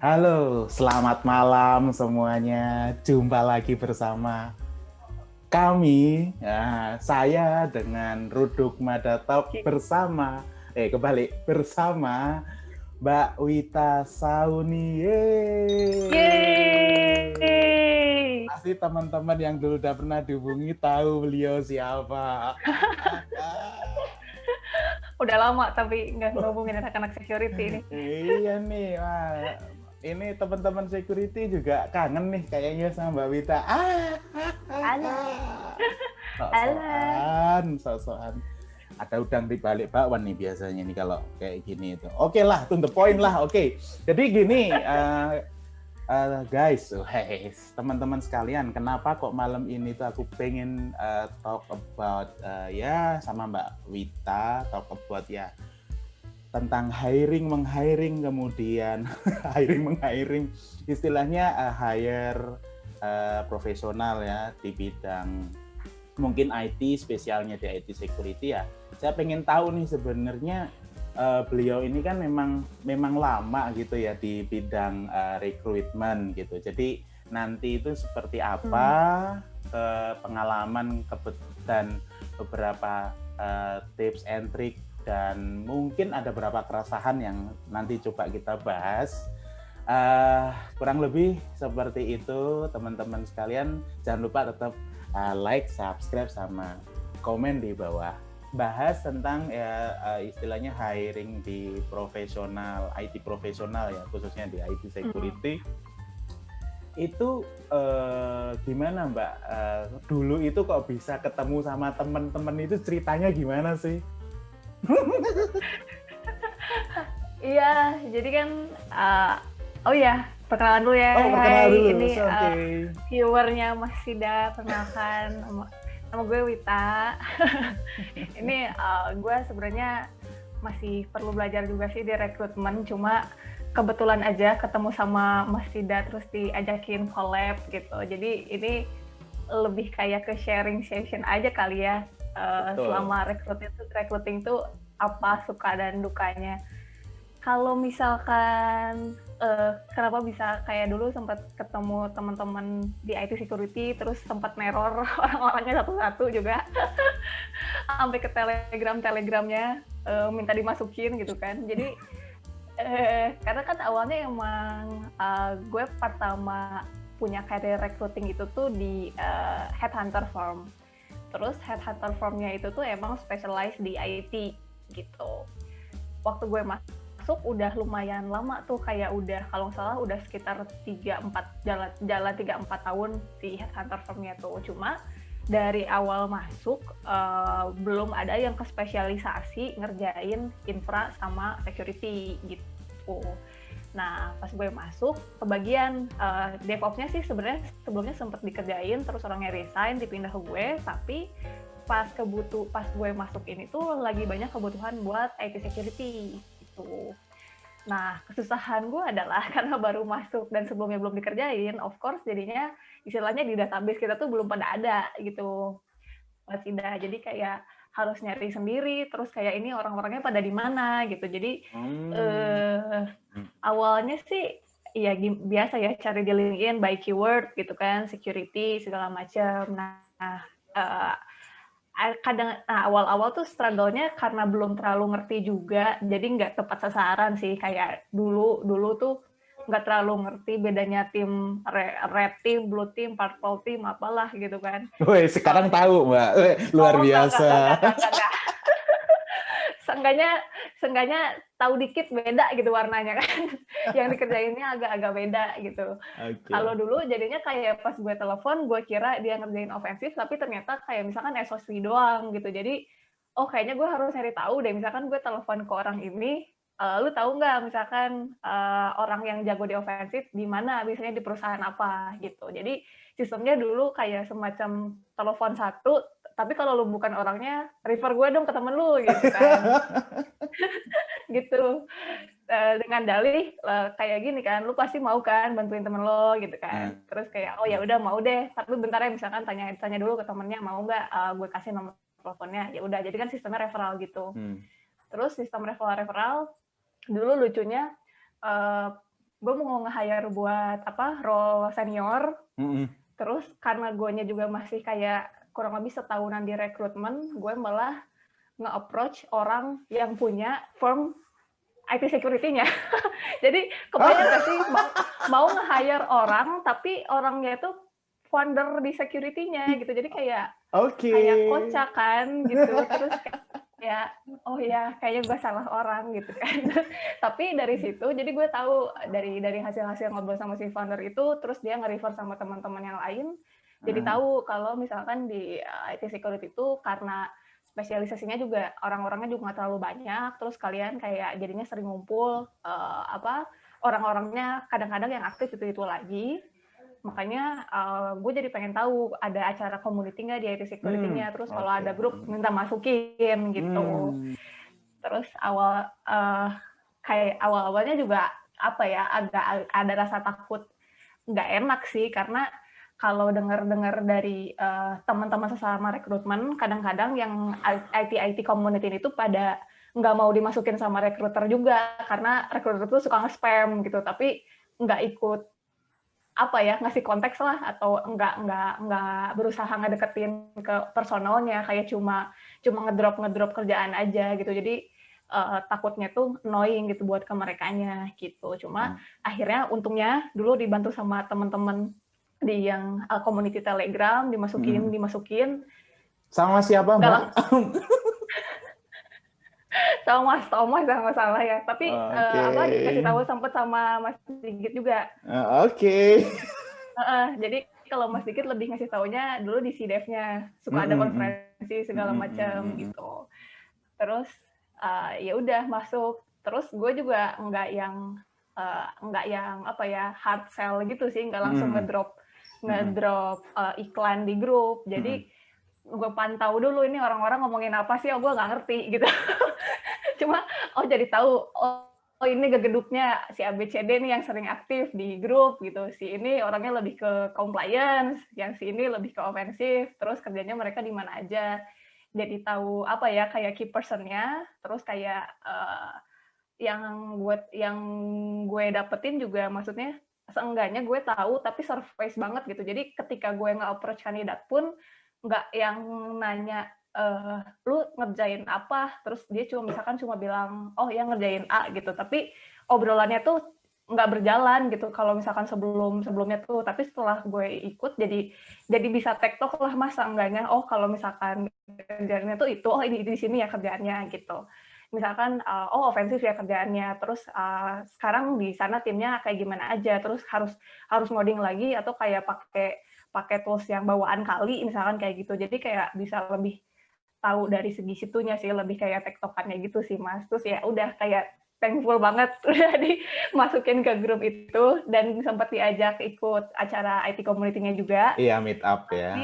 Halo, selamat malam semuanya. Jumpa lagi bersama kami, saya dengan Ruduk Madatalk bersama Mbak Wita Sauni. Yeay! Pasti teman-teman yang dulu udah pernah dihubungi tahu beliau siapa. Udah lama tapi nggak ngomongin anak-anak security ini. Iya nih, ini teman-teman security juga kangen nih kayaknya sama Mbak Wita. Alah, alah. Sok-sokan. Ada udang di balik bakwan nih biasanya nih kalau kayak gini itu. Oke lah, to the point lah. Oke. Jadi gini, guys, teman-teman sekalian, kenapa kok malam ini tuh aku pengen talk about ya sama Mbak Wita, talk about ya tentang hiring, kemudian hiring, istilahnya hire profesional ya di bidang mungkin IT, spesialnya di IT security ya. Saya pengen tahu nih sebenarnya beliau ini kan memang lama gitu ya di bidang rekrutmen gitu. Jadi nanti itu seperti apa pengalaman dan beberapa tips and trick dan mungkin ada beberapa keresahan yang nanti coba kita bahas. Kurang lebih seperti itu teman-teman sekalian. Jangan lupa tetap like, subscribe, sama komen di bawah. Bahas tentang istilahnya hiring di profesional, IT profesional ya, khususnya di IT security. Itu gimana Mbak? Dulu itu kok bisa ketemu sama teman-teman itu ceritanya gimana sih? Iya, jadi kan, oh ya, perkenalan dulu ya. Perkenalan Hai, dulu. ini Oke. viewernya Mas Sida, perkenalkan, nama gue Wita. Ini gue sebenarnya masih perlu belajar juga sih di rekrutmen, cuma kebetulan aja ketemu sama Mas Sida terus diajakin collab gitu. Jadi ini lebih kayak ke sharing session aja kali ya. Selama recruiting tuh apa suka dan dukanya. Kalau misalkan kenapa bisa kayak dulu sempat ketemu teman-teman di IT security terus sempat neror orang-orangnya satu-satu juga sampai ke telegramnya minta dimasukin gitu kan. Jadi karena kan awalnya emang gue pertama punya karir recruiting itu tuh di headhunter firm. Terus headhunter firmnya itu tuh emang specialize di IT gitu. Waktu gue masuk udah lumayan lama tuh, kayak udah kalau nggak salah udah sekitar 3-4 jalan 3-4 tahun di headhunter firmnya tuh. Cuma dari awal masuk belum ada yang kespesialisasi ngerjain infra sama security gitu. Nah, pas gue masuk, kebagian DevOps-nya sih sebenarnya sebelumnya sempat dikerjain, terus orangnya resign, dipindah ke gue, tapi pas gue masuk ini tuh lagi banyak kebutuhan buat IT security gitu. Nah, kesusahan gue adalah karena baru masuk dan sebelumnya belum dikerjain, of course jadinya istilahnya di database kita tuh belum pada ada gitu. Tidak, jadi kayak harus nyari sendiri, terus kayak ini orang-orangnya pada di mana gitu. Jadi awalnya sih ya biasa ya cari di LinkedIn by keyword gitu kan, security segala macam. Nah, kadang awal-awal tuh struggle-nya karena belum terlalu ngerti juga, jadi nggak tepat sasaran sih. Kayak dulu tuh nggak terlalu ngerti bedanya tim red team, blue team, purple team, apalah gitu kan. Woi, sekarang tahu Mbak. Luar biasa. Enggak. Seenggaknya tahu dikit beda gitu warnanya kan. Yang dikerjainnya agak-agak beda gitu. Okay. Kalau dulu jadinya kayak pas gue telepon, gue kira dia ngerjain ofensif, tapi ternyata kayak misalkan SOC doang gitu. Jadi, oh kayaknya gue harus cari tahu deh. Misalkan gue telepon ke orang ini, lu tahu nggak misalkan orang yang jago di ofensif di mana, biasanya di perusahaan apa gitu. Jadi sistemnya dulu kayak semacam telepon satu, tapi kalau lu bukan orangnya, refer gue dong ke temen lu gitu kan. Gitu. Dengan dalih kayak gini kan, lu pasti mau kan bantuin temen lo gitu kan. Terus kayak oh ya udah mau deh, tapi bentar ya misalkan tanya dulu ke temennya mau nggak gue kasih nomor teleponnya. Ya udah, jadi kan sistemnya referral gitu. Terus sistem referral dulu lucunya gue mau nge-hire buat role senior. Mm-mm. Terus karena guanya juga masih kayak kurang lebih setahunan di rekrutmen, gue malah nge-approach orang yang punya firm IT security-nya. Jadi kebayang gak sih mau nge-hire orang tapi orangnya itu founder di security-nya gitu. Jadi kayak kocak kan gitu. Terus kayak oh ya kayaknya gue salah orang gitu kan. Tapi dari situ jadi gue tahu dari hasil-hasil ngobrol sama si founder itu, terus dia nge-refer sama teman-teman yang lain. Jadi tahu kalau misalkan di IT security itu karena spesialisasinya juga orang-orangnya juga nggak terlalu banyak, terus kalian kayak jadinya sering ngumpul orang-orangnya kadang-kadang yang aktif itu lagi. Makanya gue jadi pengen tahu ada acara community nggak di IT security-nya, terus kalau ada grup minta masukin gitu. Terus awal-awalnya juga agak ada rasa takut nggak enak sih, karena kalau dengar dari teman-teman sesama rekrutmen, kadang-kadang yang IT community itu pada nggak mau dimasukin sama rekruter juga, karena rekruter itu suka nge-spam gitu, tapi nggak ikut ngasih konteks lah, atau nggak berusaha ngedeketin ke personalnya, kayak cuma ngedrop kerjaan aja gitu. Jadi takutnya tuh annoying gitu buat ke merekanya gitu. Cuma akhirnya untungnya dulu dibantu sama teman-teman di yang community Telegram, dimasukin. Sama siapa, Mbak? Sama Mas Thomas kalau nggak salah ya. Tapi dikasih tahu sempet sama Mas Digit juga. Jadi kalau Mas Digit lebih ngasih taunya dulu di CDF-nya, suka ada konferensi segala macam gitu. Terus ya udah masuk. Terus gue juga nggak yang hard sell gitu sih, nggak langsung ngedrop iklan di grup. Jadi gue pantau dulu ini orang-orang ngomongin apa sih, gue nggak ngerti gitu. Cuma jadi tahu ini gegeduknya si ABCD nih yang sering aktif di grup gitu. Si ini orangnya lebih ke compliance, yang si ini lebih ke ofensif, terus kerjanya mereka di mana aja. Jadi tahu kayak key person-nya, terus kayak yang gue dapetin juga, maksudnya seenggaknya gue tahu tapi surface banget gitu. Jadi ketika gue nge-approach kandidat pun nggak yang nanya lu ngerjain apa, terus dia cuma bilang oh ya ngerjain A gitu, tapi obrolannya tuh nggak berjalan gitu kalau misalkan sebelumnya tuh. Tapi setelah gue ikut jadi bisa tektok lah Mas, enggaknya kalau misalkan kerjaannya tuh itu ini di sini ya kerjaannya gitu. Misalkan ofensif ya kerjaannya, terus sekarang di sana timnya kayak gimana aja, terus harus ngoding lagi atau kayak pakai tools yang bawaan kali misalkan kayak gitu. Jadi kayak bisa lebih tahu dari segi situnya sih, lebih kayak tektokannya gitu sih Mas. Terus ya udah kayak thankful banget udah dimasukin ke grup itu, dan sempat diajak ikut acara IT community-nya juga. Iya, meet up ya.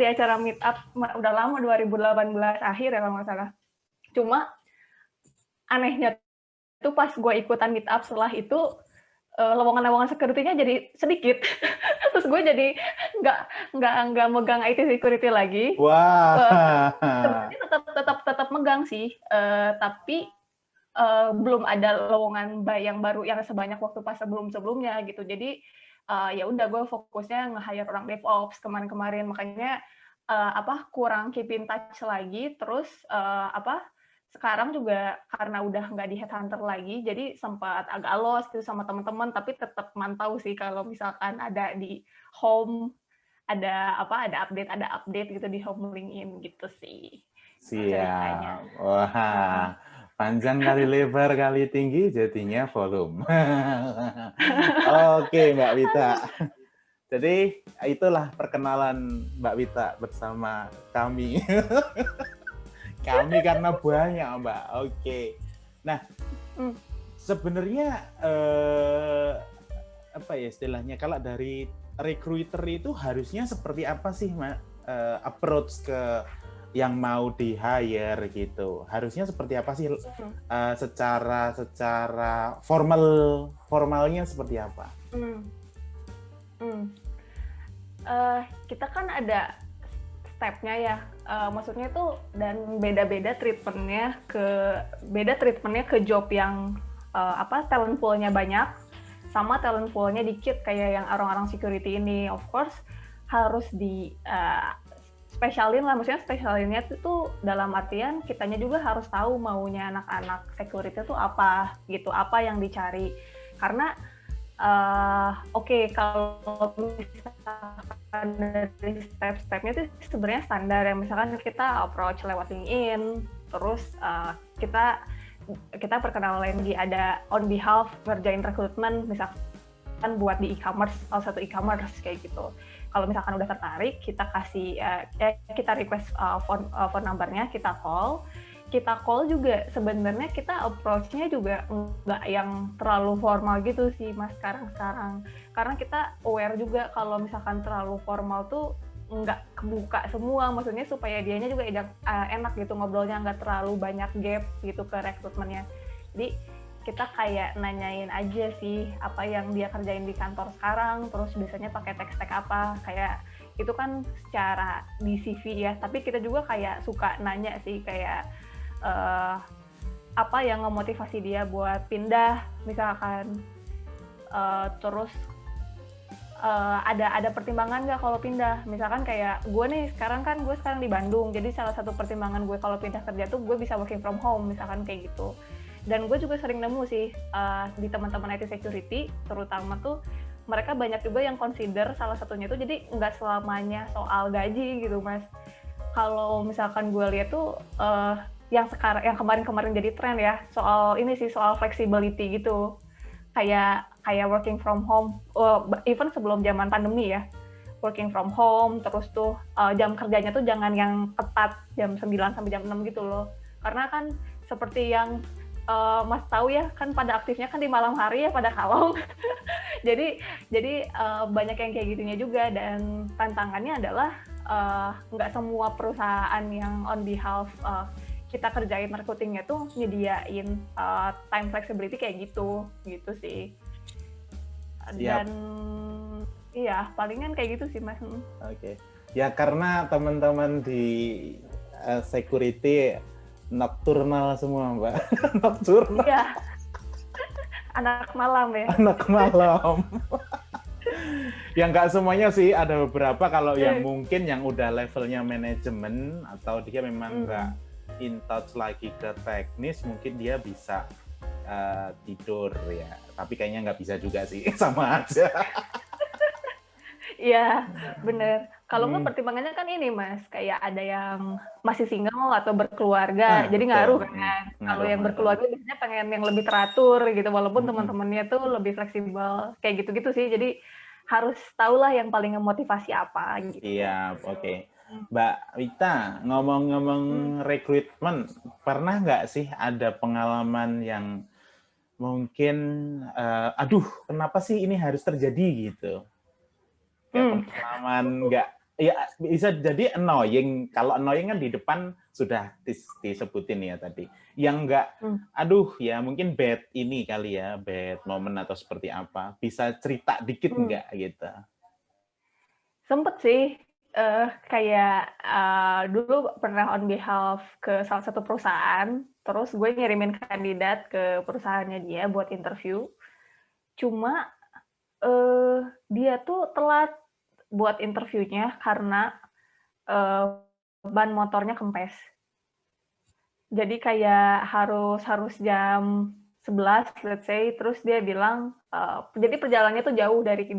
Di acara meet up udah lama, 2018 akhir ya kalau nggak salah. Cuma anehnya tuh pas gue ikutan meet up setelah itu, lowongan security-nya jadi sedikit. Terus gue jadi nggak megang IT security lagi. Sebenarnya tetap megang sih, tapi belum ada lowongan yang baru yang sebanyak waktu pas sebelumnya gitu. Jadi ya udah gue fokusnya nge-hire orang DevOps kemarin. Makanya kurang keep in touch lagi. Terus sekarang juga karena udah nggak di headhunter lagi, jadi sempat agak lost gitu sama teman-teman, tapi tetap mantau sih kalau misalkan ada di home, ada update gitu di home LinkedIn gitu sih. Siap. Wah, panjang kali lebar kali tinggi jadinya volume. Oke, Mbak Wita. Jadi itulah perkenalan Mbak Wita bersama kami. Kami karena banyak, Mbak. Oke. Nah, sebenarnya apa ya istilahnya, kalau dari recruiter itu harusnya seperti apa sih, Mbak? Approach ke yang mau di hire gitu. Harusnya seperti apa sih secara formalnya seperti apa? Kita kan ada step-nya ya, maksudnya tuh, dan beda treatment-nya ke job yang talent pool-nya banyak, sama talent pool-nya dikit kayak yang orang-orang security ini. Of course harus di spesialin lah, maksudnya spesialinnya itu dalam artian kitanya juga harus tahu maunya anak-anak security itu apa gitu, apa yang dicari. Karena oke, kalau misalkan dari step-stepnya itu sebenarnya standar ya, misalkan kita approach lewat LinkedIn, terus kita perkenalan lagi ada on behalf ngerjain rekrutmen, misalkan buat di e-commerce, salah satu e-commerce kayak gitu. Kalau misalkan udah tertarik, kita kasih kita request phone numbernya, kita call juga sebenarnya kita approach-nya juga nggak yang terlalu formal gitu sih Mas sekarang, karena kita aware juga kalau misalkan terlalu formal tuh nggak kebuka semua, maksudnya supaya dianya juga enak gitu ngobrolnya, nggak terlalu banyak gap gitu ke rekrutmennya. Jadi kita kayak nanyain aja sih apa yang dia kerjain di kantor sekarang, terus biasanya pakai tech-tech apa, kayak itu kan secara di CV ya, tapi kita juga kayak suka nanya sih kayak apa yang ngemotivasi dia buat pindah misalkan, terus ada pertimbangan nggak kalau pindah, misalkan kayak gue sekarang di Bandung, jadi salah satu pertimbangan gue kalau pindah kerja tuh gue bisa working from home misalkan kayak gitu. Dan gue juga sering nemu sih di teman-teman IT security, terutama tuh mereka banyak juga yang consider salah satunya tuh jadi nggak selamanya soal gaji gitu Mas. Kalau misalkan gue lihat tuh yang kemarin jadi tren ya, soal ini sih, soal flexibility gitu. Kayak working from home, even sebelum zaman pandemi ya, working from home, terus tuh jam kerjanya tuh jangan yang ketat jam 9 sampai jam 6 gitu loh. Karena kan seperti yang Mas tahu ya, kan pada aktifnya kan di malam hari ya pada kalong. jadi banyak yang kayak gitunya juga, dan tantangannya adalah nggak semua perusahaan yang on behalf kita kerjain recruiting-nya tuh nyediain time flexibility kayak gitu sih. Dan iya palingan kayak gitu sih Mas. Oke. Ya karena teman-teman di security nocturnal semua Mbak. Nocturnal. Iya. Anak malam ya. Anak malam. Yang nggak semuanya sih, ada beberapa kalau yang mungkin yang udah levelnya manajemen atau dia memang nggak in touch lagi ke teknis, mungkin dia bisa tidur ya. Tapi kayaknya nggak bisa juga sih, sama aja. Iya, bener. Kalau nggak pertimbangannya kan ini Mas, kayak ada yang masih single atau berkeluarga, jadi ngaruh kan. Kalau yang berkeluarga biasanya pengen yang lebih teratur gitu, walaupun teman-temannya tuh lebih fleksibel, kayak gitu-gitu sih. Jadi harus tahulah yang paling memotivasi apa gitu. Iya, oke. Mbak Wita, ngomong-ngomong rekrutmen, pernah nggak sih ada pengalaman yang mungkin, aduh, kenapa sih ini harus terjadi gitu? Kayak pengalaman nggak, ya bisa jadi annoying. Kalau annoying kan di depan sudah disebutin ya tadi. Yang nggak, aduh ya mungkin bad ini kali ya, bad moment atau seperti apa. Bisa cerita dikit nggak gitu? Sempet sih, kayak dulu pernah on behalf ke salah satu perusahaan, terus gue ngirimin kandidat ke perusahaannya dia buat interview. Cuma dia tuh telat buat interviewnya karena ban motornya kempes. Jadi kayak harus jam 11 let's say, terus dia bilang jadi perjalanannya tuh jauh dari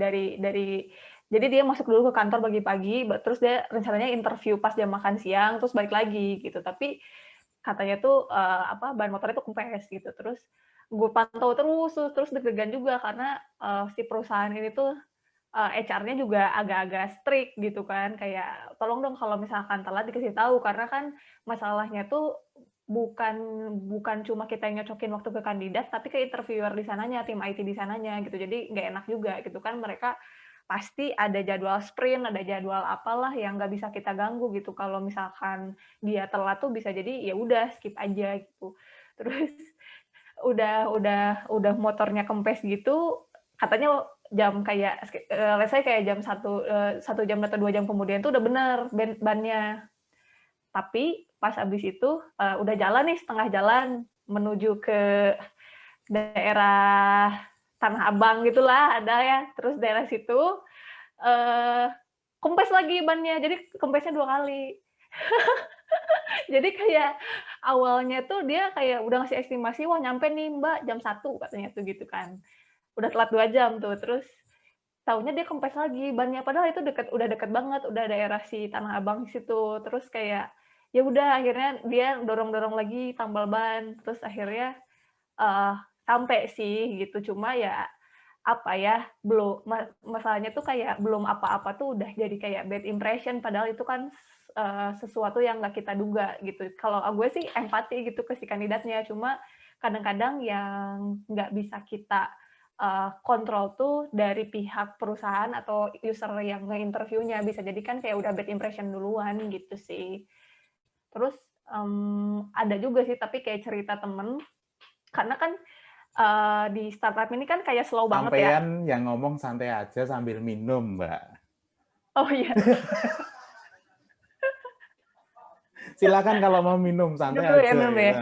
jadi dia masuk dulu ke kantor pagi-pagi, terus dia rencananya interview pas jam makan siang, terus balik lagi gitu. Tapi katanya tuh ban motornya tuh kempes gitu. Terus gue pantau terus deg-degan juga karena si perusahaan ini tuh HR-nya juga agak-agak strict gitu kan, kayak tolong dong kalau misalkan telat dikasih tahu, karena kan masalahnya tuh bukan cuma kita yang nyocokin waktu ke kandidat, tapi ke interviewer di sananya, tim IT di sananya gitu. Jadi nggak enak juga gitu kan, mereka pasti ada jadwal sprint, ada jadwal apalah yang nggak bisa kita ganggu gitu. Kalau misalkan dia telat tuh bisa jadi ya udah skip aja gitu. Terus udah motornya kempes gitu, katanya jam kayak let's say kayak jam 1 jam atau 2 jam kemudian tuh udah bener bannya. Tapi pas abis itu udah jalan nih, setengah jalan menuju ke daerah Tanah Abang gitulah ada ya. Terus daerah situ eh kempes lagi bannya. Jadi kempesnya 2 kali. Jadi kayak awalnya tuh dia kayak udah ngasih estimasi, "Wah, nyampe nih, Mbak, jam 1," katanya tuh gitu kan. Udah telat 2 jam tuh. Terus taunya dia kempes lagi bannya, padahal itu udah deket banget, udah daerah si Tanah Abang situ. Terus kayak, ya udah akhirnya dia dorong-dorong lagi tambal ban, terus akhirnya, eee, sampai sih gitu. Cuma ya, apa ya, masalahnya tuh kayak belum apa-apa tuh udah jadi kayak bad impression, padahal itu kan, sesuatu yang nggak kita duga gitu. Kalau gue sih empati gitu ke si kandidatnya, cuma kadang-kadang yang nggak bisa kita kontrol tuh dari pihak perusahaan atau user yang nge-interviewnya, bisa jadi kan kayak udah bad impression duluan gitu sih. Terus, ada juga sih tapi kayak cerita temen, karena kan, di startup ini kan kayak slow banget ya. Sampean yang ngomong santai aja sambil minum, Mbak. Oh iya, Silakan kalau mau minum, minum santai dulu ya aja minum gitu. ya.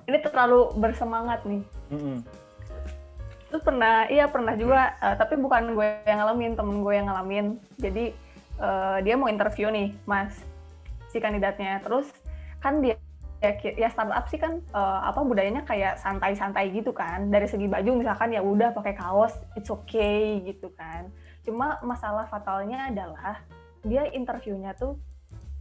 Ini terlalu bersemangat nih. Mm-mm. Terus pernah juga, tapi bukan gue yang ngalamin, temen gue yang ngalamin. Jadi, dia mau interview nih, Mas, si kandidatnya. Terus kan dia ya startup sih kan budayanya kayak santai-santai gitu kan. Dari segi baju misalkan ya udah pakai kaos, it's okay gitu kan. Cuma masalah fatalnya adalah dia interviewnya tuh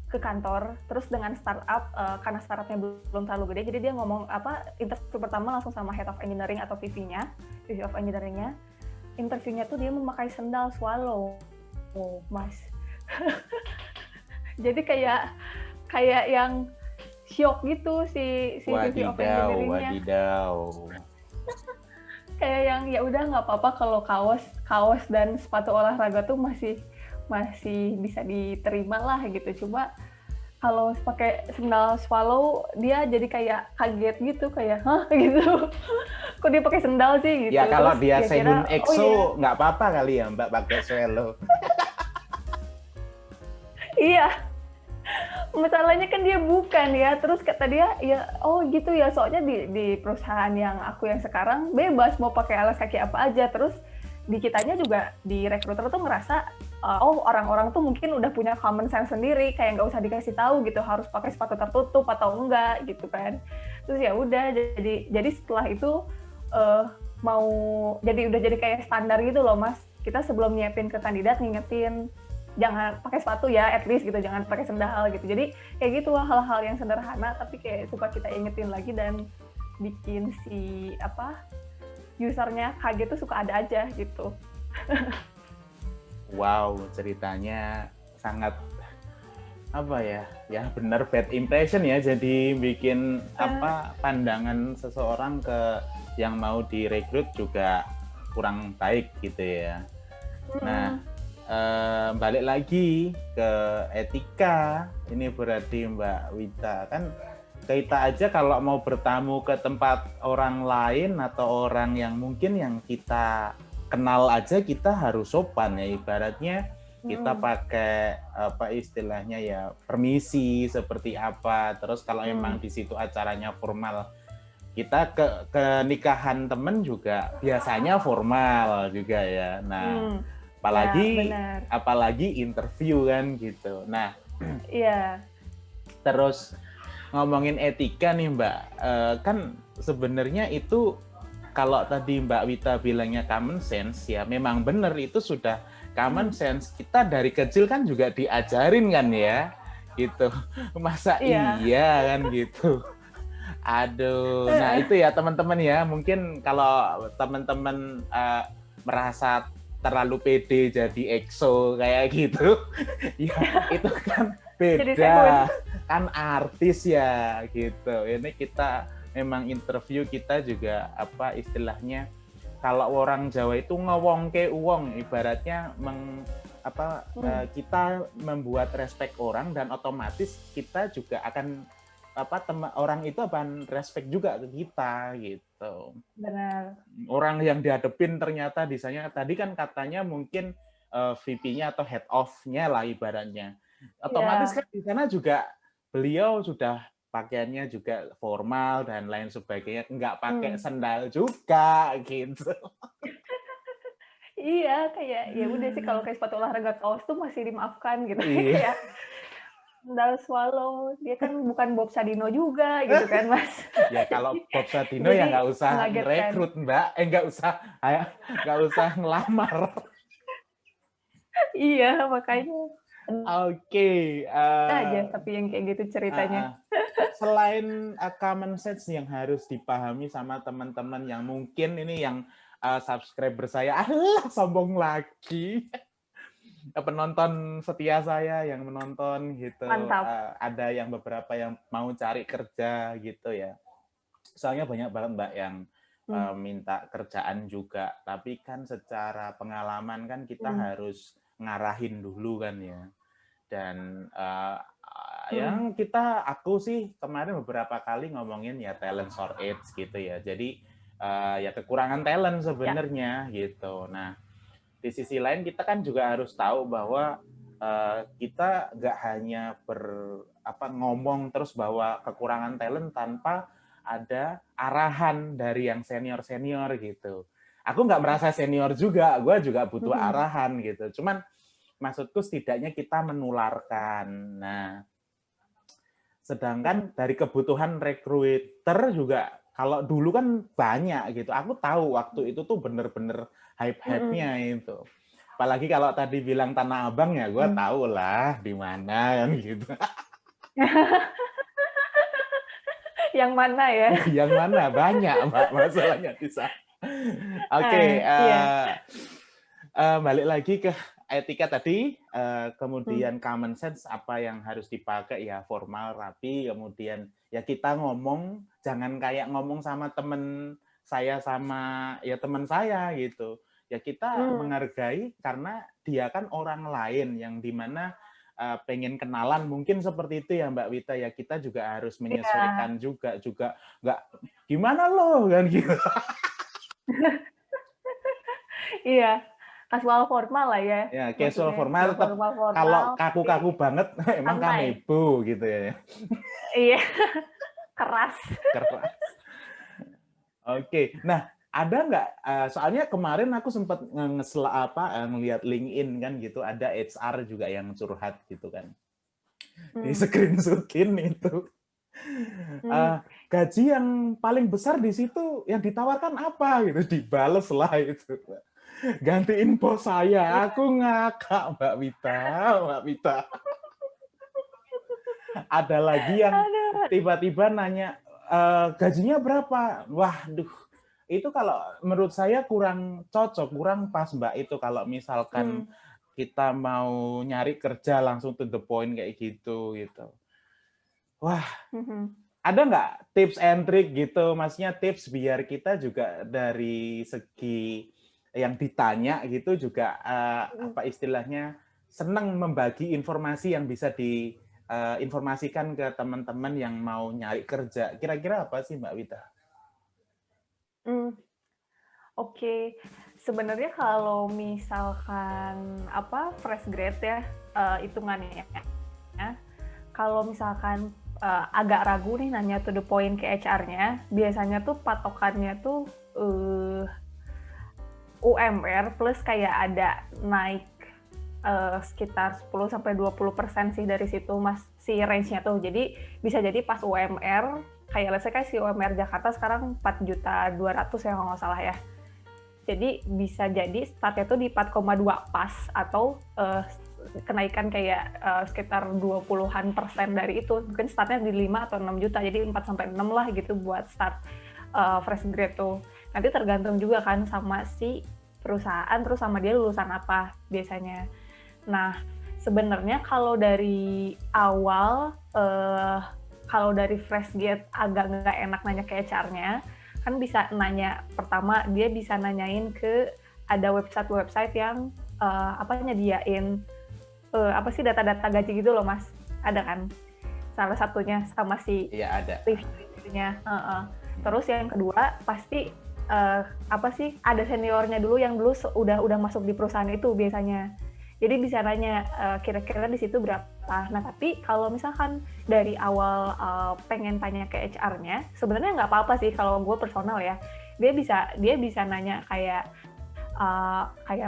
ke kantor, terus dengan startup, karena startupnya belum terlalu gede, jadi dia ngomong interview pertama langsung sama head of engineering atau VP-nya, VP of engineering-nya. Interviewnya tuh dia memakai sendal swallow, Mas. Jadi kayak yang shock gitu si VP of engineering-nya. Wadidaw. Kayak yang ya udah nggak apa-apa kalau kaos dan sepatu olahraga tuh masih bisa diterima lah gitu. Cuma kalau pakai sendal swallow dia jadi kayak kaget gitu, kayak hah gitu. Kok dia pakai sendal sih gitu. Ya kalau Terus dia kira, Sehun oh EXO iya, nggak apa-apa kali ya Mbak pakai swallow. iya. Masalahnya kan dia bukan ya. Terus kata dia ya oh gitu ya, soalnya di perusahaan yang aku yang sekarang bebas mau pakai alas kaki apa aja. Terus di kitanya juga di recruiter tuh ngerasa oh orang-orang tuh mungkin udah punya common sense sendiri, kayak nggak usah dikasih tahu gitu harus pakai sepatu tertutup atau enggak gitu kan. Terus ya udah jadi setelah itu mau udah jadi kayak standar gitu loh, Mas. Kita sebelum nyiapin ke kandidat ngingetin jangan pakai sepatu ya, at least gitu, jangan pakai sendal gitu. Jadi kayak gitu hal-hal yang sederhana tapi kayak suka kita ingetin lagi dan bikin si usernya kaget tuh suka ada aja gitu. Wow, ceritanya sangat ya benar bad impression ya, jadi bikin pandangan seseorang ke yang mau direkrut juga kurang baik gitu ya. Nah, balik lagi ke etika, ini berarti Mbak Wita, kan kita aja kalau mau bertamu ke tempat orang lain atau orang yang mungkin yang kita kenal aja kita harus sopan ya, ibaratnya kita pakai istilahnya ya permisi seperti apa. Terus kalau memang di situ acaranya formal, kita ke nikahan temen juga biasanya formal juga ya. Nah, apalagi interview kan gitu. Nah, iya. Terus ngomongin etika nih Mbak, kan sebenarnya itu kalau tadi Mbak Wita bilangnya common sense, ya memang benar itu sudah common sense. Kita dari kecil kan juga diajarin kan ya, gitu. Masa iya kan gitu. Aduh, nah itu ya teman-teman ya, mungkin kalau teman-teman merasa terlalu pede jadi EXO kayak gitu, ya itu kan beda, kan artis ya gitu. Ini kita memang interview kita juga istilahnya kalau orang Jawa itu ngewongke uwong, ibaratnya kita membuat respect orang dan otomatis kita juga akan orang itu akan respect juga ke kita gitu. Benar. Orang yang dihadapin ternyata tadi kan katanya mungkin VP-nya atau head of-nya lah ibaratnya. Otomatis kan di sana juga beliau sudah pakaiannya juga formal dan lain sebagainya, nggak pakai sendal juga gitu. Iya, kayak ya udah sih kalau kayak sepatu olahraga kaos tuh masih dimaafkan gitu. Iya. Kayak sandal swallow, dia kan bukan Bob Sadino juga gitu kan, Mas. Ya kalau Bob Sadino ya Jadi nggak usah mengagetkan. ngerekrut Mbak, nggak usah ngelamar. Iya, makanya Oke, aja tapi yang kayak gitu ceritanya. selain common sense yang harus dipahami sama teman-teman yang mungkin ini yang subscriber saya, sombong lagi. Penonton setia saya yang menonton gitu, Mantap. ada yang beberapa yang mau cari kerja gitu ya. Soalnya banyak banget Mbak yang minta kerjaan juga, tapi kan secara pengalaman kan kita harus ngarahin dulu kan ya. Dan yang aku sih kemarin beberapa kali ngomongin ya talent shortage gitu ya. Jadi ya kekurangan talent sebenarnya gitu. Nah, di sisi lain kita kan juga harus tahu bahwa kita nggak hanya ngomong terus bahwa kekurangan talent tanpa ada arahan dari yang senior-senior gitu. Aku nggak merasa senior juga, gue juga butuh arahan gitu. Cuman maksudku setidaknya kita menularkan. Nah, sedangkan dari kebutuhan recruiter juga kalau dulu kan banyak gitu. Aku tahu waktu itu tuh bener-bener hype-hype-nya itu. Apalagi kalau tadi bilang Tanah Abang ya, gue tahu lah di mana kan gitu. Yang mana ya? Yang mana banyak Mbak masalahnya di sana. Oke, Iya. balik lagi ke etika tadi, kemudian common sense apa yang harus dipakai ya formal, rapi, kemudian ya kita ngomong jangan kayak ngomong sama teman saya sama ya teman saya gitu. Ya kita menghargai karena dia kan orang lain yang dimana pengen kenalan mungkin seperti itu ya Mbak Wita ya, kita juga harus menyesuaikan juga nggak gimana loh kan gitu. Iya, casual formal lah ya. Ya, casual Maksudnya formal tetap kalau kaku-kaku banget emang santai. kanebo gitu ya. Iya, keras. Keras. Oke, nah ada nggak? Soalnya kemarin aku sempat ngelihat LinkedIn kan gitu, ada HR juga yang curhat gitu kan. Di screenshotin itu. Gaji yang paling besar di situ yang ditawarkan apa gitu, dibales lah itu. Gantiin bos saya, aku ngakak Mbak Wita. Ada lagi yang tiba-tiba nanya, gajinya berapa? Waduh, itu kalau menurut saya kurang cocok, kurang pas Mbak itu kalau misalkan kita mau nyari kerja langsung to the point kayak gitu. Wah, ada nggak tips and trick gitu, maksudnya tips biar kita juga dari segi yang ditanya gitu juga apa istilahnya senang membagi informasi yang bisa diinformasikan ke teman-teman yang mau nyari kerja. Kira-kira apa sih Mbak Wita? Oke, sebenarnya kalau misalkan fresh grade ya hitungannya, kalau misalkan agak ragu nih nanya to the point ke HR-nya, biasanya tuh patokannya tuh UMR plus kayak ada naik sekitar 10-20% sih dari situ Mas, si range-nya tuh. Jadi bisa jadi pas UMR, kayak let's say kayak si UMR Jakarta sekarang 4.200.000 ya kalau nggak salah ya. Jadi bisa jadi startnya tuh di 4,2 pas atau kenaikan kayak sekitar 20-an% dari itu. Mungkin startnya di 5 atau 6 juta, jadi 4-6 lah gitu buat start fresh grade tuh. Nanti tergantung juga kan sama si perusahaan, terus sama dia lulusan apa biasanya. Nah, sebenarnya kalau dari awal, kalau dari fresh grade agak nggak enak nanya ke HR-nya, kan bisa nanya, pertama dia bisa nanyain ke ada website yang nyediain data-data gaji gitu loh Mas, ada kan salah satunya sama si ada reviewnya. Terus yang kedua pasti ada seniornya dulu yang dulu udah masuk di perusahaan itu biasanya. Jadi bisa nanya kira-kira di situ berapa. Nah tapi kalau misalkan dari awal pengen tanya ke HR-nya, sebenarnya nggak apa-apa sih kalau gue personal ya. Dia bisa nanya kayak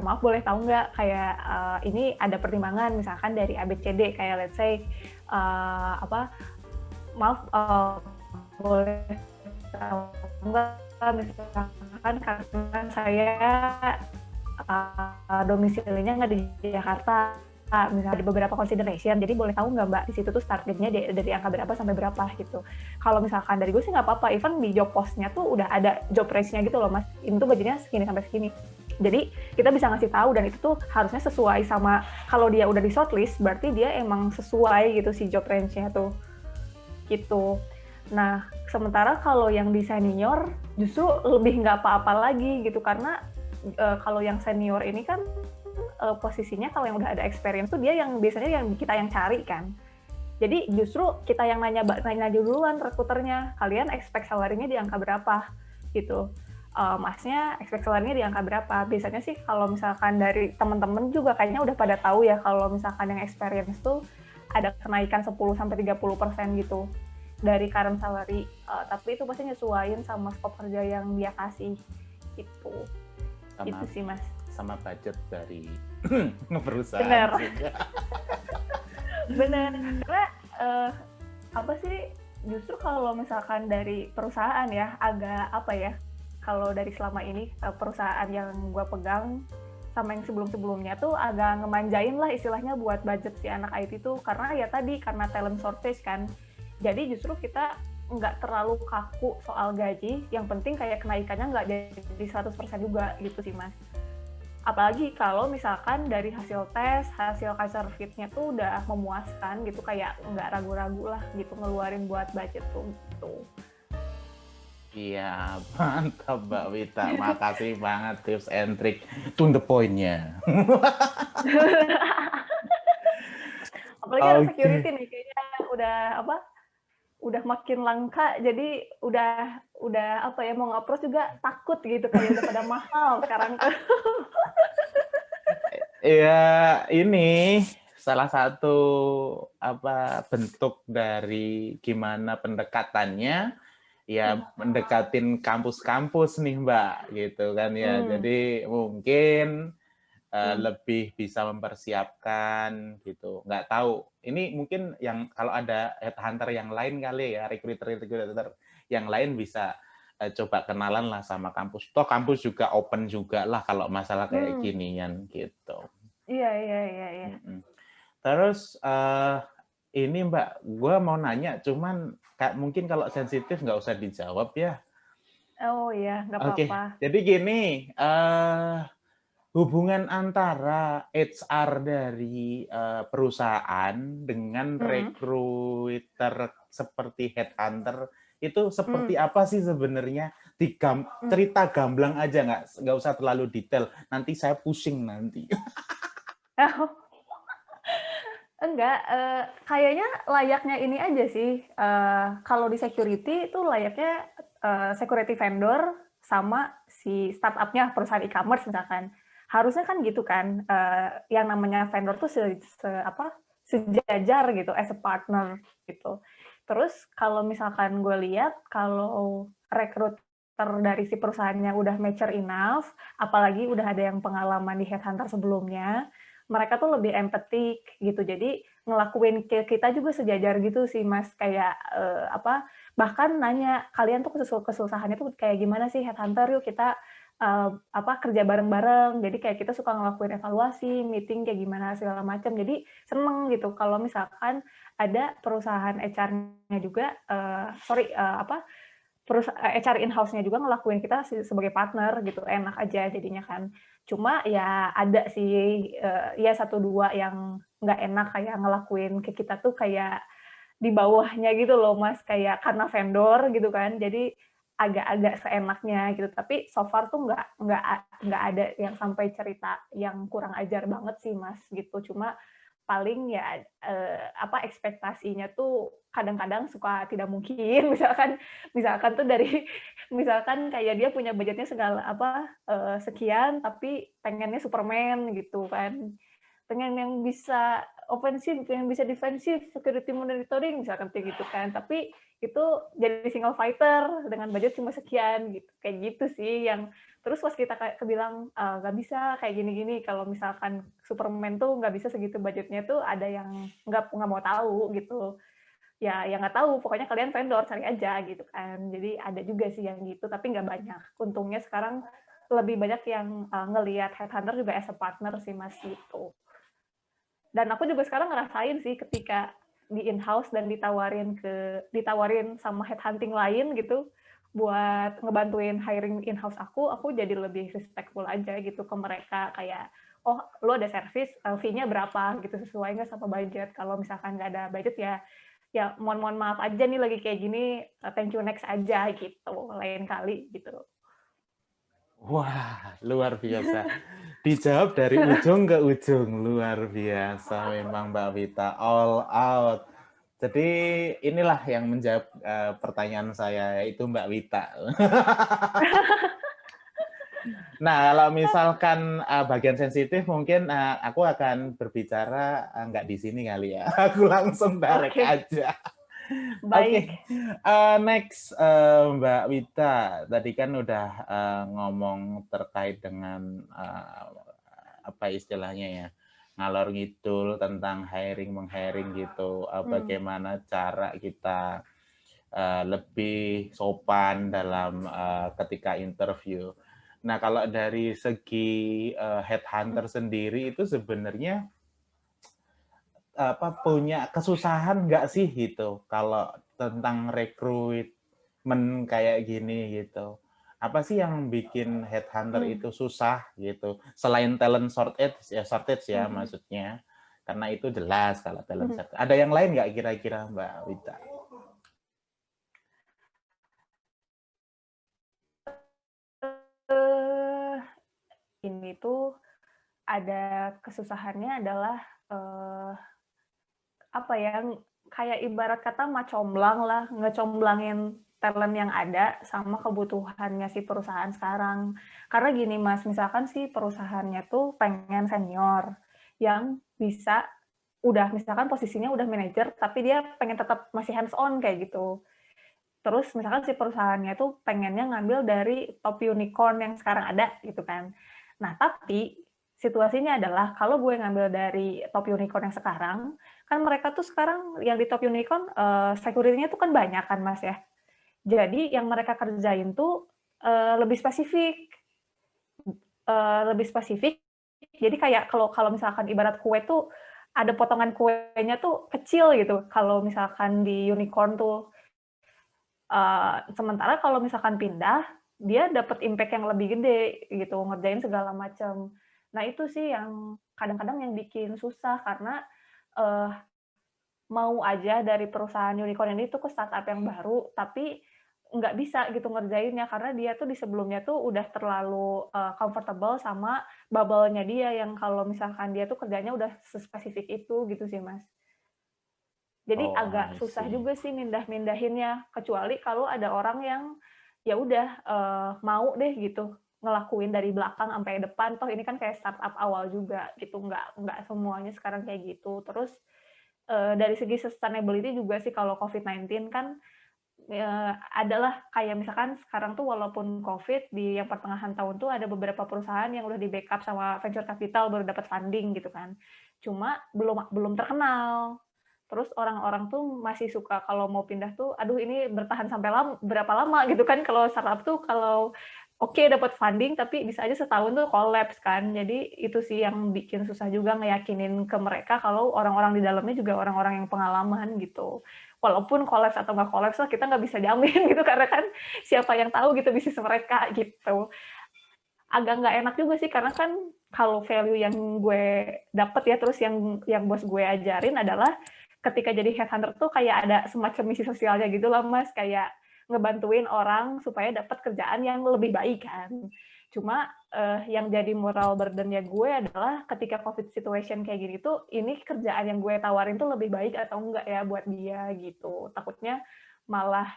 maaf boleh tahu nggak kayak ini ada pertimbangan misalkan dari ABCD kayak let's say maaf boleh tahu nggak misalkan karena saya domisilinya nggak di Jakarta, misalnya di beberapa consideration, jadi boleh tahu nggak Mbak di situ tuh start date-nya dari angka berapa sampai berapa gitu. Kalau misalkan dari gue sih nggak apa-apa, even di job post-nya tuh udah ada job range-nya gitu loh Mas, ini tuh gajinya segini sampai segini. Jadi kita bisa ngasih tahu dan itu tuh harusnya sesuai sama kalau dia udah di shortlist berarti dia emang sesuai gitu si job range-nya tuh gitu. Nah sementara kalau yang di senior justru lebih nggak apa-apa lagi gitu karena kalau yang senior ini kan posisinya kalau yang udah ada experience tuh dia yang biasanya yang kita yang cari kan. Jadi justru kita yang nanya duluan rekruternya, kalian expect salary-nya di angka berapa gitu. Masnya expect salary-nya di angka berapa? Biasanya sih kalau misalkan dari teman-teman juga kayaknya udah pada tahu ya kalau misalkan yang experience tuh ada kenaikan 10-30% gitu dari current salary. Tapi itu pasti nyesuaiin sama scope kerja yang dia kasih gitu. Itu sih Mas. Sama budget dari perusahaan Bener. juga. Bener. Karena apa sih justru kalau misalkan dari perusahaan ya agak apa ya kalau dari selama ini perusahaan yang gue pegang sama yang sebelum-sebelumnya tuh agak ngemanjain lah istilahnya buat budget si anak IT tuh karena ya tadi karena talent shortage kan jadi justru kita nggak terlalu kaku soal gaji yang penting kayak kenaikannya nggak jadi 100% juga gitu sih Mas apalagi kalau misalkan dari hasil tes hasil culture fit-nya tuh udah memuaskan gitu kayak nggak ragu-ragu lah gitu ngeluarin buat budget tuh gitu. Iya, mantap Mbak Wita. Makasih banget tips and trick to the point-nya. Apalagi anak security nih kayaknya udah makin langka jadi udah apa ya mau nge-approach juga takut gitu kayak udah pada mahal sekarang tuh. Iya, ini salah satu bentuk dari gimana pendekatannya ya mendekatin kampus-kampus nih Mbak gitu kan ya. Jadi mungkin lebih bisa mempersiapkan gitu. Nggak tahu. Ini mungkin yang kalau ada headhunter yang lain kali ya, recruiter yang lain bisa coba kenalan lah sama kampus. Toh kampus juga open juga lah kalau masalah kayak ginian gitu. Iya. Terus ini Mbak, gue mau nanya, cuman mungkin kalau sensitif nggak usah dijawab ya. Oh iya, nggak apa-apa. Jadi gini, hubungan antara HR dari perusahaan dengan recruiter seperti headhunter itu seperti apa sih sebenarnya? Cerita gamblang aja, nggak usah terlalu detail. Nanti saya pusing nanti. Enggak, kayaknya layaknya ini aja sih. Kalau di security itu layaknya security vendor sama si startup-nya perusahaan e-commerce misalkan. Harusnya kan gitu kan. Yang namanya vendor tuh sejajar gitu, as a partner gitu. Terus kalau misalkan gue lihat kalau recruiter dari si perusahaannya udah mature enough, apalagi udah ada yang pengalaman di headhunter sebelumnya, mereka tuh lebih empatik gitu. Jadi ngelakuin ke kita juga sejajar gitu sih Mas. Kayak bahkan nanya kalian tuh kesusahannya tuh kayak gimana sih headhunter yuk kita kerja bareng-bareng. Jadi kayak kita suka ngelakuin evaluasi, meeting kayak gimana segala macam. Jadi seneng gitu kalau misalkan ada perusahaan HR-nya juga HR in-house-nya juga ngelakuin kita sebagai partner gitu, enak aja jadinya kan. Cuma ya ada sih ya 1-2 yang nggak enak kayak ngelakuin ke kita tuh kayak di bawahnya gitu loh Mas, kayak karena vendor gitu kan. Jadi agak-agak seenaknya gitu. Tapi so far tuh nggak ada yang sampai cerita yang kurang ajar banget sih Mas gitu. Cuma paling ya ekspektasinya tuh kadang-kadang suka tidak mungkin misalkan tuh dari misalkan kayak dia punya budgetnya sekian tapi pengennya Superman gitu kan pengen yang bisa ofensif, pengen bisa defensif, security monitoring misalkan kayak gitu kan. Tapi itu jadi single fighter dengan budget cuma sekian gitu. Kayak gitu sih yang terus pas kita kayak kebilang nggak bisa kayak gini-gini kalau misalkan Superman tuh nggak bisa segitu budgetnya tuh ada yang nggak mau tahu gitu. Ya yang nggak tahu pokoknya kalian vendor cari aja gitu kan. Jadi ada juga sih yang gitu tapi nggak banyak. Untungnya sekarang lebih banyak yang ngelihat headhunter juga as a partner sih Mas gitu. Dan aku juga sekarang ngerasain sih ketika di in-house dan ditawarin sama headhunting lain gitu buat ngebantuin hiring in-house aku jadi lebih respectful aja gitu ke mereka kayak oh lo ada service fee-nya berapa gitu sesuai nggak sama budget kalau misalkan nggak ada budget ya ya mohon maaf aja nih lagi kayak gini thank you next aja gitu lain kali gitu. Wah, luar biasa. Dijawab dari ujung ke ujung, luar biasa memang Mbak Vita, all out. Jadi inilah yang menjawab pertanyaan saya, yaitu Mbak Vita. Nah, kalau misalkan bagian sensitif mungkin aku akan berbicara nggak di sini kali ya. Aku langsung direct Oke, aja. Oke, baik. next Mbak Wita, tadi kan udah ngomong terkait dengan apa istilahnya ya, ngalor ngidul tentang hiring menghiring gitu, bagaimana cara kita lebih sopan dalam ketika interview. Nah, kalau dari segi headhunter sendiri itu sebenarnya apa punya kesusahan nggak sih gitu kalau tentang rekrutmen kayak gini gitu? Apa sih yang bikin headhunter Hmm. itu susah gitu? Selain talent shortage ya Hmm. maksudnya. Karena itu jelas kalau talent Hmm. shortage. Ada yang lain nggak kira-kira Mbak Wita? Eh, ini tuh ada kesusahannya adalah eh, apa ya kayak ibarat kata macomblang lah ngecomblangin talent yang ada sama kebutuhannya si perusahaan sekarang karena gini Mas misalkan si perusahaannya tuh pengen senior yang bisa udah misalkan posisinya udah manajer tapi dia pengen tetap masih hands on kayak gitu terus misalkan si perusahaannya tuh pengennya ngambil dari top unicorn yang sekarang ada gitu kan. Nah tapi situasinya adalah kalau gue ngambil dari top unicorn yang sekarang, kan mereka tuh sekarang yang di top unicorn security-nya tuh kan banyak kan Mas ya. Jadi yang mereka kerjain tuh lebih spesifik, lebih spesifik. Jadi kayak kalau kalau misalkan ibarat kue tuh ada potongan kuenya tuh kecil gitu. Kalau misalkan di unicorn tuh sementara kalau misalkan pindah, dia dapat impact yang lebih gede gitu, ngerjain segala macam. Nah itu sih yang kadang-kadang yang bikin susah karena uh, mau aja dari perusahaan unicorn ini tuh ke startup yang baru, tapi nggak bisa gitu ngerjainnya karena dia tuh di sebelumnya tuh udah terlalu comfortable sama bubble-nya dia yang kalau misalkan dia tuh kerjanya udah sespesifik itu gitu sih mas. Jadi Oh, agak I susah see. juga sih mindahinnya kecuali kalau ada orang yang ya udah mau deh gitu ngelakuin dari belakang sampai depan toh ini kan kayak startup awal juga gitu nggak semuanya sekarang kayak gitu terus dari segi sustainability juga sih kalau COVID-19 kan adalah kayak misalkan sekarang tuh walaupun COVID di yang pertengahan tahun tuh ada beberapa perusahaan yang udah di backup sama venture capital baru dapat funding gitu kan cuma belum belum terkenal. Terus orang-orang tuh masih suka kalau mau pindah tuh, aduh ini bertahan sampai berapa lama gitu kan kalau startup tuh kalau oke dapat funding tapi bisa aja setahun tuh collapse kan. Jadi itu sih yang bikin susah juga ngeyakinin ke mereka kalau orang-orang di dalamnya juga orang-orang yang pengalaman gitu. Walaupun collapse atau nggak collapse lah kita nggak bisa jamin gitu karena kan siapa yang tahu gitu bisnis mereka gitu. Agak nggak enak juga sih karena kan kalau value yang gue dapet ya terus yang bos gue ajarin adalah ketika jadi headhunter tuh kayak ada semacam misi sosialnya gitu lah mas kayak ngebantuin orang supaya dapat kerjaan yang lebih baik kan cuma yang jadi moral burden-nya gue adalah ketika covid situation kayak gini tuh ini kerjaan yang gue tawarin tuh lebih baik atau enggak ya buat dia gitu takutnya malah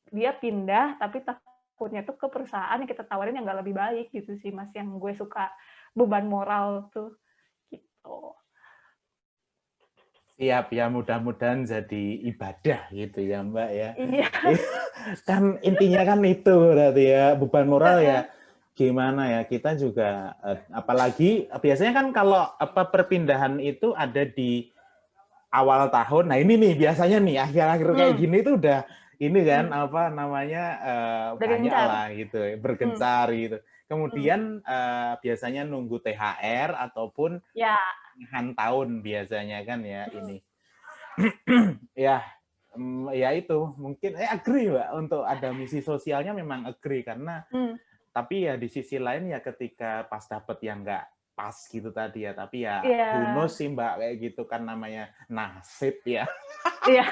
dia pindah tapi takutnya tuh ke perusahaan yang kita tawarin yang nggak lebih baik gitu sih mas yang gue suka beban moral tuh gitu. Siap ya, mudah-mudahan jadi ibadah gitu ya Mbak ya. Iya. Kan intinya kan itu berarti ya, beban moral ya gimana ya, kita juga apalagi biasanya kan kalau perpindahan itu ada di awal tahun. Nah ini nih biasanya nih akhir-akhir kayak gini tuh udah ini kan apa namanya Udah banyak gencar. lah gitu, bergencar gitu. Kemudian biasanya nunggu THR ataupun Ya. tahun biasanya kan ya ini. Ya, ya itu mungkin agree Mbak untuk ada misi sosialnya memang agree karena tapi ya di sisi lain ya ketika pas dapet yang nggak pas gitu tadi ya tapi ya who Iya. knows sih Mbak kayak gitu kan namanya nasib ya. Iya.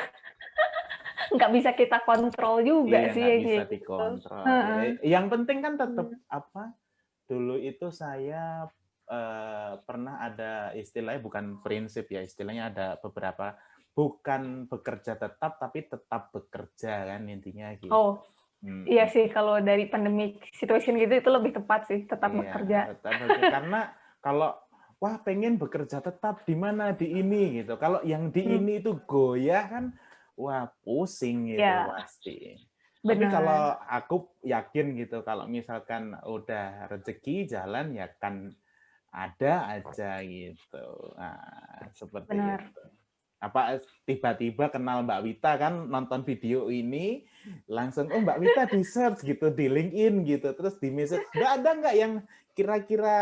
Nggak bisa kita kontrol juga Iya sih nggak kayak bisa gitu. dikontrol. Ya, yang penting kan tetap apa dulu itu saya pernah ada istilahnya bukan prinsip ya istilahnya ada beberapa bukan bekerja tetap tapi tetap bekerja kan intinya gitu. Oh, iya sih kalau dari pandemic situation gitu itu lebih tepat sih tetap Iya, bekerja. tetap bekerja. Karena kalau wah pengen bekerja tetap di mana di ini gitu. Kalau yang di ini itu goyah kan, wah pusing gitu Ya, pasti. Tapi kalau benar. aku yakin gitu, kalau misalkan udah rezeki jalan ya kan ada aja gitu. Nah, seperti Benar. itu. Apa tiba-tiba kenal Mbak Wita kan nonton video ini langsung oh Mbak Wita di search gitu di LinkedIn gitu terus di message Mbak ada nggak yang kira-kira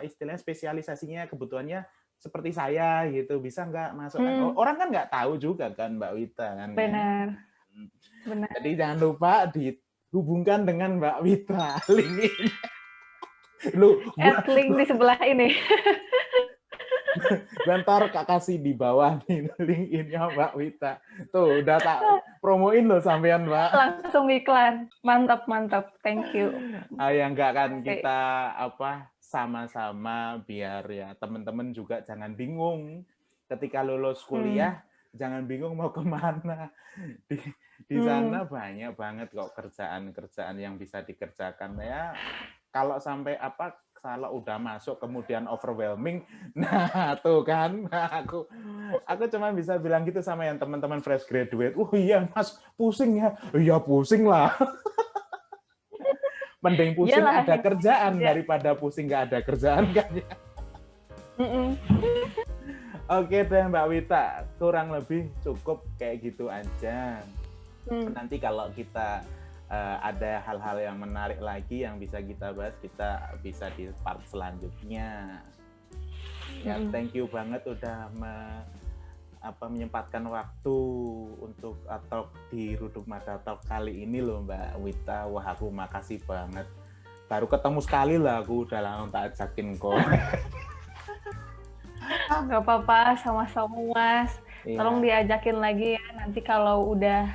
istilahnya spesialisasinya kebutuhannya seperti saya gitu bisa nggak masuk kan orang kan nggak tahu juga kan Mbak Wita kan ya. Benar. Benar. Jadi jangan lupa dihubungkan dengan Mbak Wita LinkedIn. Lu Add link di sebelah ini. bentar Kak kasih di bawah nih LinkedIn-nya Mbak Wita. Tuh udah tak promoin loh sampean Mbak. Langsung iklan. Mantap, mantap. Thank you. Ya enggak kan kita apa sama-sama biar ya teman-teman juga jangan bingung ketika lulus kuliah jangan bingung mau kemana di sana banyak banget kok kerjaan-kerjaan yang bisa dikerjakan ya kalau sampai apa kalau udah masuk kemudian overwhelming nah tuh kan aku cuma bisa bilang gitu sama yang teman-teman fresh graduate iya Mas pusing ya iya pusing lah mending pusing Yalah, ada kerjaan daripada pusing nggak ada kerjaan kan ya. Oke deh Mbak Wita, kurang lebih cukup kayak gitu aja. Nanti kalau kita ada hal-hal yang menarik lagi yang bisa kita bahas, kita bisa di part selanjutnya. Ya, thank you banget udah menyempatkan waktu untuk atau di Ruduk Mada Talk kali ini loh Mbak Wita. Wah aku makasih banget. Baru ketemu sekali lah aku udah langsung tak ajakin kok. Nggak apa-apa, sama-sama Mas. Iya. Tolong diajakin lagi ya, nanti kalau udah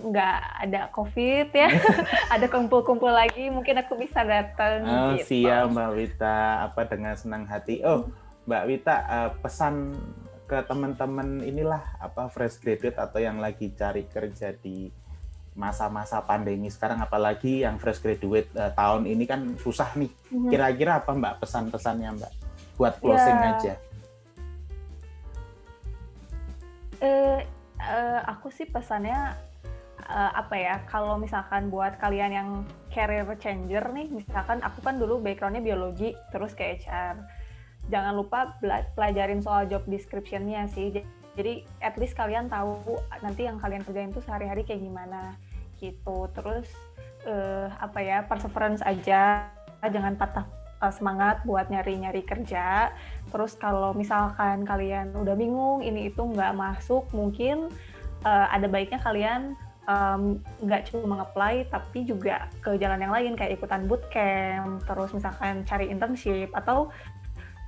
nggak ada COVID ya, ada kumpul-kumpul lagi, mungkin aku bisa datang. Gitu. Siap Mbak Wita, apa dengan senang hati. Oh Mbak Wita, pesan ke teman-teman inilah, apa fresh graduate atau yang lagi cari kerja di masa-masa pandemi sekarang, apalagi yang fresh graduate tahun ini kan susah nih. Kira-kira apa Mbak pesan-pesannya Mbak? Buat closing aja. Aku sih pesannya apa ya, kalau misalkan buat kalian yang career changer nih, misalkan aku kan dulu backgroundnya biologi terus ke HR, jangan lupa pelajarin soal job description-nya sih, jadi at least kalian tahu nanti yang kalian kerjain tuh sehari-hari kayak gimana gitu. Terus apa ya, perseverance aja, jangan patah semangat buat nyari-nyari kerja. Terus kalau misalkan kalian udah bingung ini itu nggak masuk, mungkin ada baiknya kalian nggak cuma nge-apply tapi juga ke jalan yang lain kayak ikutan bootcamp, terus misalkan cari internship atau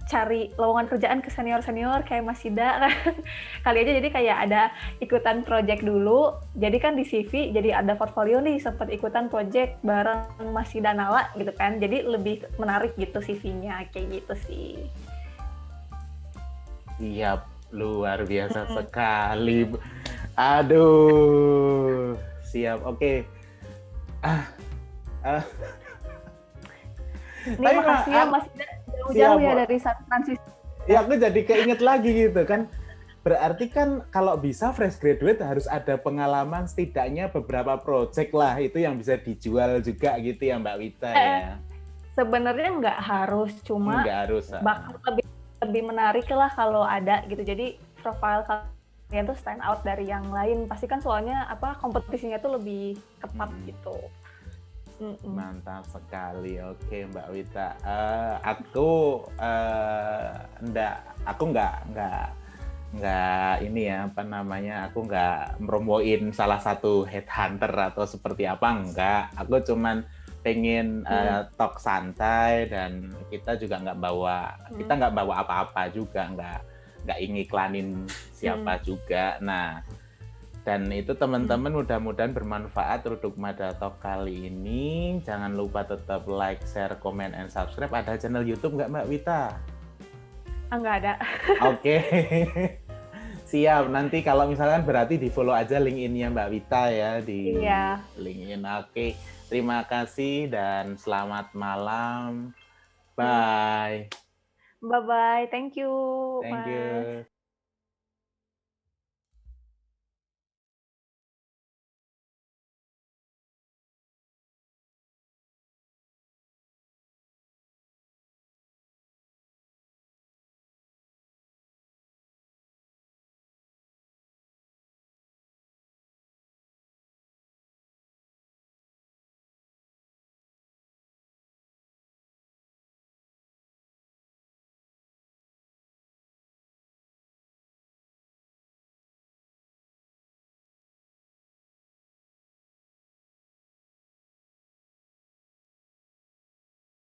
cari lowongan kerjaan ke senior-senior kayak Mas Sida kan. Kali aja jadi kayak ada ikutan project dulu, jadi kan di CV jadi ada portfolio nih sempat ikutan project bareng Mas Sida Nala gitu kan, jadi lebih menarik gitu CV-nya kayak gitu sih. Siap, luar biasa sekali. Aduh, siap, oke. Ini makasih ya Mas Sida, jauh-jauh ya dari San Francisco. Ya aku jadi keinget lagi gitu kan. Berarti kan kalau bisa fresh graduate harus ada pengalaman setidaknya beberapa project lah, itu yang bisa dijual juga gitu ya Mbak Wita Eh, ya. sebenarnya nggak harus, cuma Nggak harus. bakal lebih menarik lah kalau ada gitu. Jadi profile kalian tuh stand out dari yang lain. Pasti kan soalnya apa kompetisinya tuh lebih ketat gitu. Mantap sekali. Oke Mbak Wita. Aku nggak ini ya apa namanya, aku nggak meromoin salah satu headhunter atau seperti apa, enggak. Aku cuman pengen talk santai, dan kita juga kita nggak bawa apa-apa juga, nggak ingiklanin siapa juga. Nah, dan itu teman-teman mudah-mudahan bermanfaat untuk Mada Talk kali ini. Jangan lupa tetap like, share, comment, and subscribe. Ada channel YouTube nggak Mbak Wita? Nggak ada. Oke. Siap, nanti kalau misalkan berarti di follow aja LinkedIn-nya Mbak Wita ya di LinkedIn. Oke, terima kasih dan selamat malam. Bye. Bye-bye, thank you. Thank you.